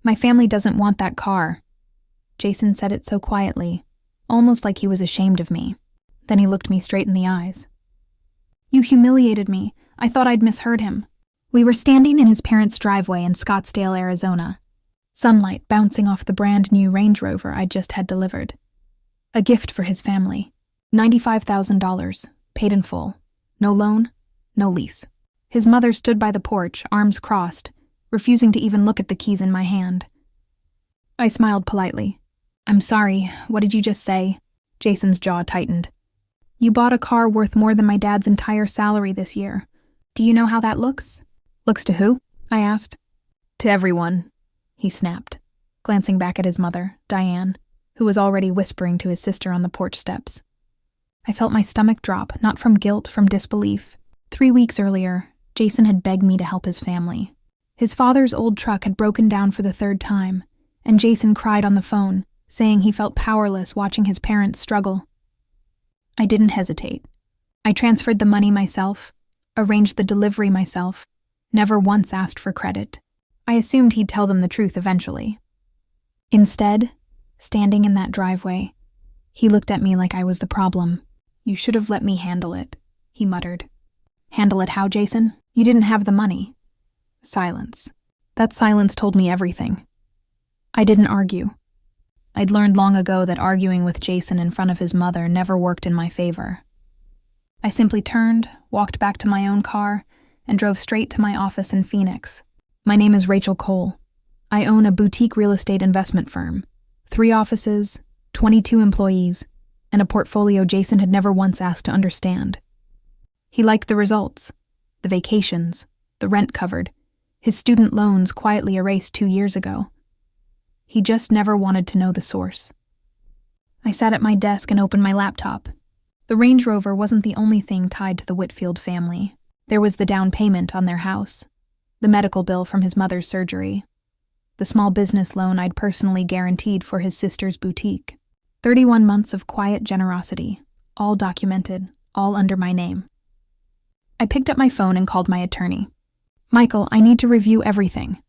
My family doesn't want that car. Jason said it so quietly, almost like he was ashamed of me. Then he looked me straight in the eyes. You humiliated me. I thought I'd misheard him. We were standing in his parents' driveway in Scottsdale, Arizona. Sunlight bouncing off the brand new Range Rover I'd just had delivered. A gift for his family. $95,000, paid in full. No loan, no lease. His mother stood by the porch, arms crossed, refusing to even look at the keys in my hand. I smiled politely. I'm sorry, what did you just say? Jason's jaw tightened. You bought a car worth more than my dad's entire salary this year. Do you know how that looks? Looks to who? I asked. To everyone, he snapped, glancing back at his mother, Diane, who was already whispering to his sister on the porch steps. I felt my stomach drop, not from guilt, from disbelief. 3 weeks earlier, Jason had begged me to help his family. His father's old truck had broken down for the 3rd time, and Jason cried on the phone, saying he felt powerless watching his parents struggle. I didn't hesitate. I transferred the money myself, arranged the delivery myself, never once asked for credit. I assumed he'd tell them the truth eventually. Instead, standing in that driveway, he looked at me like I was the problem. You should have let me handle it, he muttered. Handle it how, Jason? You didn't have the money. Silence. That silence told me everything. I didn't argue. I'd learned long ago that arguing with Jason in front of his mother never worked in my favor. I simply turned, walked back to my own car, and drove straight to my office in Phoenix. My name is Rachel Cole. I own a boutique real estate investment firm, 3 offices, 22 employees, and a portfolio Jason had never once asked to understand. He liked the results, the vacations, the rent covered, his student loans quietly erased 2 years ago. He just never wanted to know the source. I sat at my desk and opened my laptop. The Range Rover wasn't the only thing tied to the Whitfield family. There was the down payment on their house, the medical bill from his mother's surgery, the small business loan I'd personally guaranteed for his sister's boutique. 31 months of quiet generosity, all documented, all under my name. I picked up my phone and called my attorney. Michael, I need to review everything.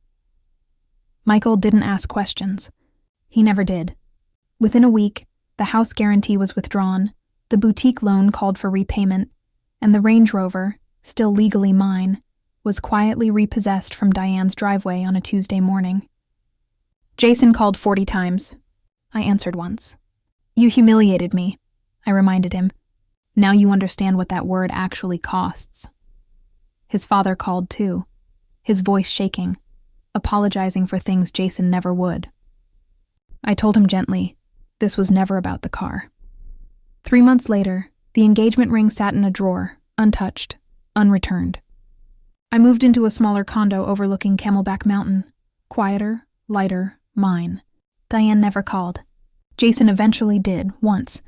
Michael didn't ask questions. He never did. Within a week, the house guarantee was withdrawn, the boutique loan called for repayment, and the Range Rover, still legally mine, was quietly repossessed from Diane's driveway on a Tuesday morning. Jason called 40 times. I answered once. You humiliated me, I reminded him. Now you understand what that word actually costs. His father called too, his voice shaking, apologizing for things Jason never would. I told him gently, this was never about the car. 3 months later, the engagement ring sat in a drawer, untouched, unreturned. I moved into a smaller condo overlooking Camelback Mountain, quieter, lighter, mine. Diane never called. Jason eventually did, once,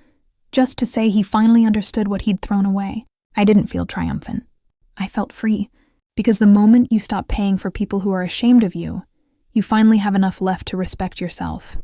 just to say he finally understood what he'd thrown away. I didn't feel triumphant. I felt free, because the moment you stop paying for people who are ashamed of you, you finally have enough left to respect yourself.